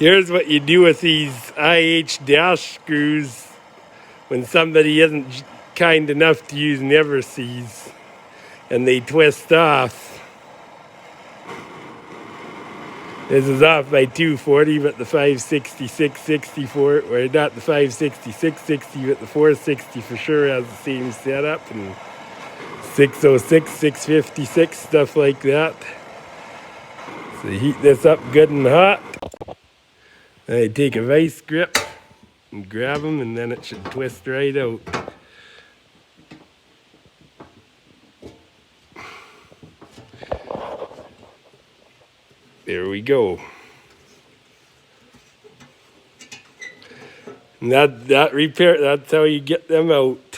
Here's what you do with these IH dash screws when somebody isn't kind enough to use Never-Seez and they twist off. This is off by 240, but the 566/64, or not the 566/60, but the 460 for sure has the same setup, and 606, 656, stuff like that. So heat this up good and hot. I take a vice grip and grab them, and then it should twist right out. There we go. And that's how you get them out.